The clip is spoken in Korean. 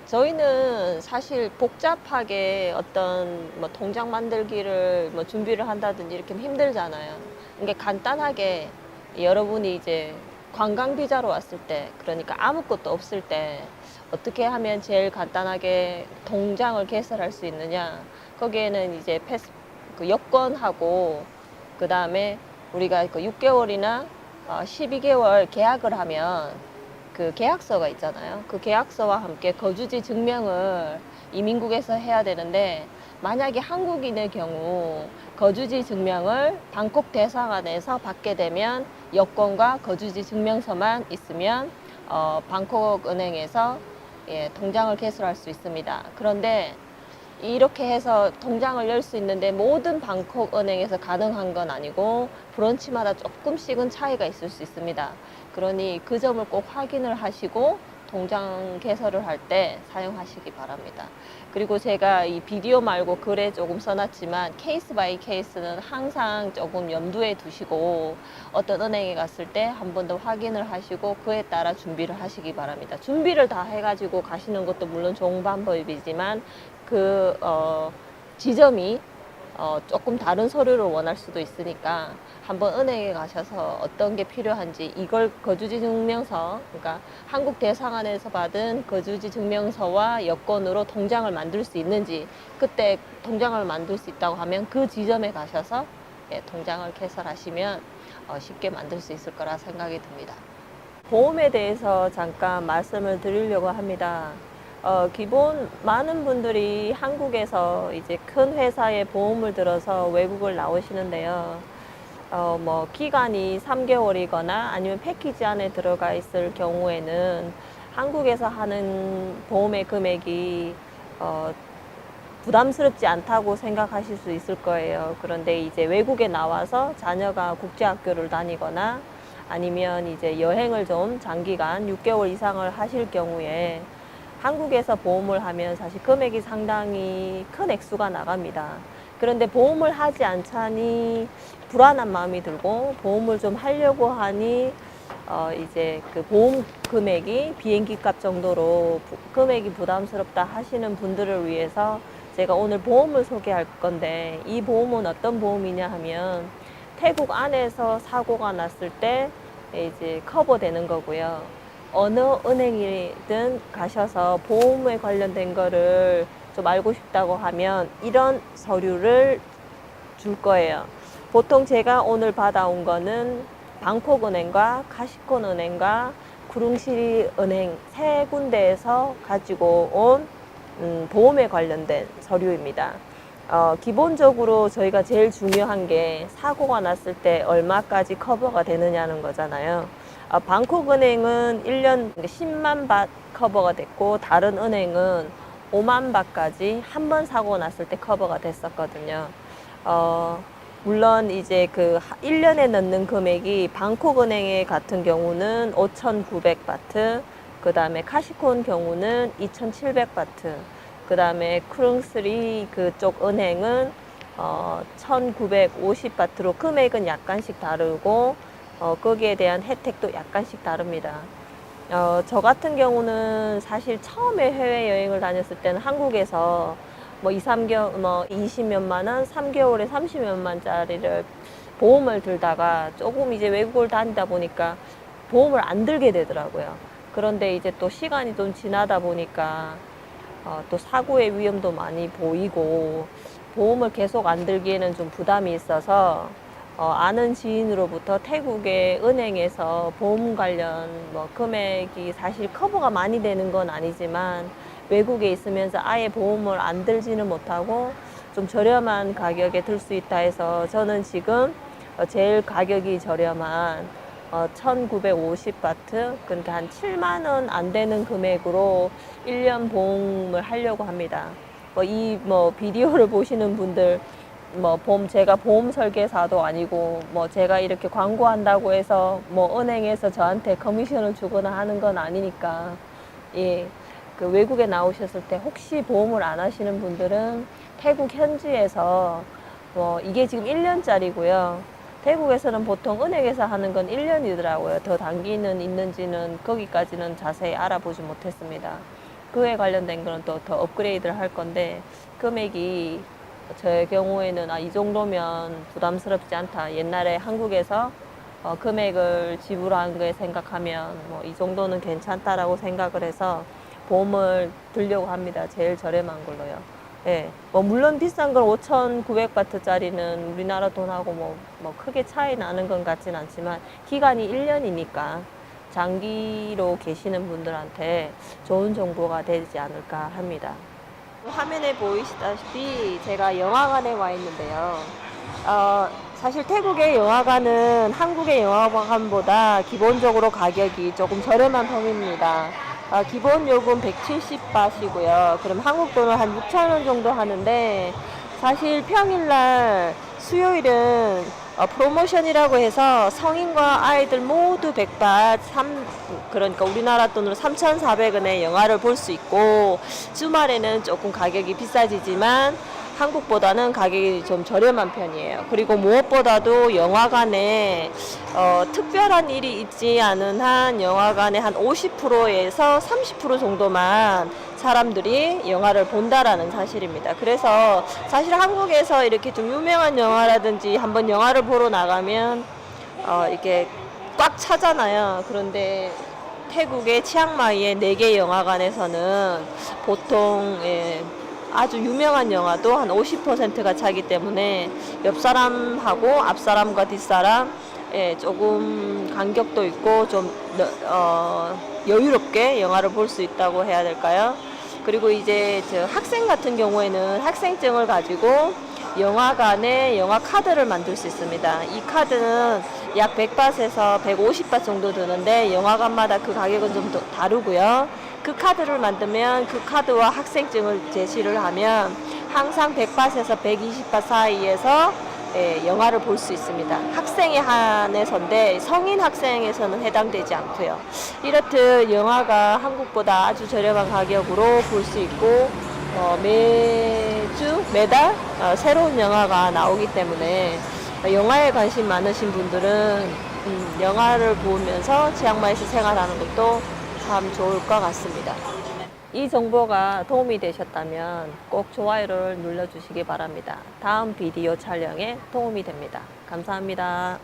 저희는 사실 복잡하게 어떤 뭐 통장 만들기를 뭐 준비를 한다든지 이렇게 힘들잖아요. 그러니까 간단하게 여러분이 이제 관광 비자로 왔을 때, 그러니까 아무것도 없을 때 어떻게 하면 제일 간단하게 통장을 개설할 수 있느냐. 거기에는 이제 그 여권하고 그 다음에 우리가 그 6개월이나 12개월 계약을 하면 그 계약서가 있잖아요. 그 계약서와 함께 거주지 증명을 이민국에서 해야 되는데, 만약에 한국인의 경우 거주지 증명을 방콕 대사관에서 받게 되면 여권과 거주지 증명서만 있으면 방콕 은행에서 통장을 개설할 수 있습니다. 그런데 이렇게 해서 통장을 열 수 있는데 모든 방콕 은행에서 가능한 건 아니고 브런치마다 조금씩은 차이가 있을 수 있습니다. 그러니 그 점을 꼭 확인을 하시고 통장 개설을 할 때 사용하시기 바랍니다. 그리고 제가 이 비디오 말고 글에 조금 써놨지만 케이스 바이 케이스는 항상 조금 염두에 두시고 어떤 은행에 갔을 때 한 번 더 확인을 하시고 그에 따라 준비를 하시기 바랍니다. 준비를 다 해가지고 가시는 것도 물론 좋은 방법이지만 그 지점이 조금 다른 서류를 원할 수도 있으니까 한번 은행에 가셔서 어떤 게 필요한지, 이걸 거주지 증명서, 그러니까 한국 대사관에서 받은 거주지 증명서와 여권으로 통장을 만들 수 있는지, 그때 통장을 만들 수 있다고 하면 그 지점에 가셔서 통장을 개설하시면 쉽게 만들 수 있을 거라 생각이 듭니다. 보험에 대해서 잠깐 말씀을 드리려고 합니다. 기본 많은 분들이 한국에서 이제 큰 회사의 보험을 들어서 외국을 나오시는데요. 뭐 기간이 3개월이거나 아니면 패키지 안에 들어가 있을 경우에는 한국에서 하는 보험의 금액이 부담스럽지 않다고 생각하실 수 있을 거예요. 그런데 이제 외국에 나와서 자녀가 국제학교를 다니거나 아니면 이제 여행을 좀 장기간 6개월 이상을 하실 경우에 한국에서 보험을 하면 사실 금액이 상당히 큰 액수가 나갑니다. 그런데 보험을 하지 않자니 불안한 마음이 들고 보험을 좀 하려고 하니 이제 그 보험 금액이 비행기 값 정도로 금액이 부담스럽다 하시는 분들을 위해서 제가 오늘 보험을 소개할 건데, 이 보험은 어떤 보험이냐 하면 태국 안에서 사고가 났을 때 이제 커버되는 거고요. 어느 은행이든 가셔서 보험에 관련된 거를 좀 알고 싶다고 하면 이런 서류를 줄 거예요. 보통 제가 오늘 받아온 거는 방콕은행과 카시콘은행과 구룽시리은행 세 군데에서 가지고 온 보험에 관련된 서류입니다. 기본적으로 저희가 제일 중요한 게 사고가 났을 때 얼마까지 커버가 되느냐는 거잖아요. 방콕은행은 1년 10만 바 커버가 됐고, 다른 은행은 5만 바까지 한 번 사고 났을 때 커버가 됐었거든요. 물론 이제 그 1년에 넣는 금액이 방콕은행의 같은 경우는 5,900바트, 그 다음에 카시콘 경우는 2,700바트, 그 다음에 크룽스리 그쪽 은행은 1,950바트로 금액은 약간씩 다르고 거기에 대한 혜택도 약간씩 다릅니다. 저 같은 경우는 사실 처음에 해외여행을 다녔을 때는 한국에서 뭐 2, 3개월, 뭐 20몇만 원, 3개월에 30몇만 짜리를 보험을 들다가 조금 이제 외국을 다니다 보니까 보험을 안 들게 되더라고요. 그런데 이제 또 시간이 좀 지나다 보니까 또 사고의 위험도 많이 보이고 보험을 계속 안 들기에는 좀 부담이 있어서 아는 지인으로부터 태국의 은행에서 보험 관련 뭐 금액이 사실 커버가 많이 되는 건 아니지만 외국에 있으면서 아예 보험을 안 들지는 못하고 좀 저렴한 가격에 들 수 있다 해서 저는 지금 제일 가격이 저렴한 1950바트, 그러니까 한 7만 원 안 되는 금액으로 1년 보험을 하려고 합니다. 뭐 비디오를 보시는 분들 제가 보험 설계사도 아니고 제가 이렇게 광고한다고 해서 은행에서 저한테 커미션을 주거나 하는 건 아니니까, 예. 그 외국에 나오셨을 때 혹시 보험을 안 하시는 분들은 태국 현지에서 이게 지금 1년짜리고요. 태국에서는 보통 은행에서 하는 건 1년이더라고요. 더 단기는 있는지는 거기까지는 자세히 알아보지 못했습니다. 그에 관련된 거는 또 더 업그레이드를 할 건데 금액이 제 경우에는 이 정도면 부담스럽지 않다. 옛날에 한국에서 금액을 지불한 거에 생각하면 뭐 이 정도는 괜찮다라고 생각을 해서 보험을 들려고 합니다. 제일 저렴한 걸로요. 예. 뭐 물론 비싼 건 5,900바트짜리는 우리나라 돈하고 뭐 크게 차이 나는 건 같진 않지만 기간이 1년이니까 장기로 계시는 분들한테 좋은 정보가 되지 않을까 합니다. 화면에 보이시다시피 제가 영화관에 와 있는데요. 사실 태국의 영화관은 한국의 영화관보다 기본적으로 가격이 조금 저렴한 편입니다. 기본 요금 170바트이고요. 그럼 한국 돈은 한 6,000원 정도 하는데 사실 평일날 수요일은 프로모션이라고 해서 성인과 아이들 모두 100바트, 그러니까 우리나라 돈으로 3,400원에 영화를 볼 수 있고 주말에는 조금 가격이 비싸지지만 한국보다는 가격이 좀 저렴한 편이에요. 그리고 무엇보다도 영화관에 특별한 일이 있지 않은 한 영화관의 한 50%에서 30% 정도만 사람들이 영화를 본다라는 사실입니다. 그래서 사실 한국에서 이렇게 좀 유명한 영화라든지 한번 영화를 보러 나가면 이렇게 꽉 차잖아요. 그런데 태국의 치앙마이의 4개 영화관에서는 보통 아주 유명한 영화도 한 50%가 차기 때문에 옆 사람하고 앞 사람과 뒷 사람 조금 간격도 있고 좀 여유롭게 영화를 볼 수 있다고 해야 될까요? 그리고 이제 저 학생 같은 경우에는 학생증을 가지고 영화관에 영화 카드를 만들 수 있습니다. 이 카드는 약 100바트에서 150바트 정도 드는데 영화관마다 그 가격은 좀 다르고요. 그 카드를 만들면 그 카드와 학생증을 제시를 하면 항상 100바트에서 120바트 사이에서 영화를 볼 수 있습니다. 학생에 한해서인데 성인 학생에서는 해당되지 않고요. 이렇듯 영화가 한국보다 아주 저렴한 가격으로 볼 수 있고 매달 새로운 영화가 나오기 때문에 영화에 관심 많으신 분들은 영화를 보면서 치앙마이에서 생활하는 것도 참 좋을 것 같습니다. 이 정보가 도움이 되셨다면 꼭 좋아요를 눌러주시기 바랍니다. 다음 비디오 촬영에 도움이 됩니다. 감사합니다.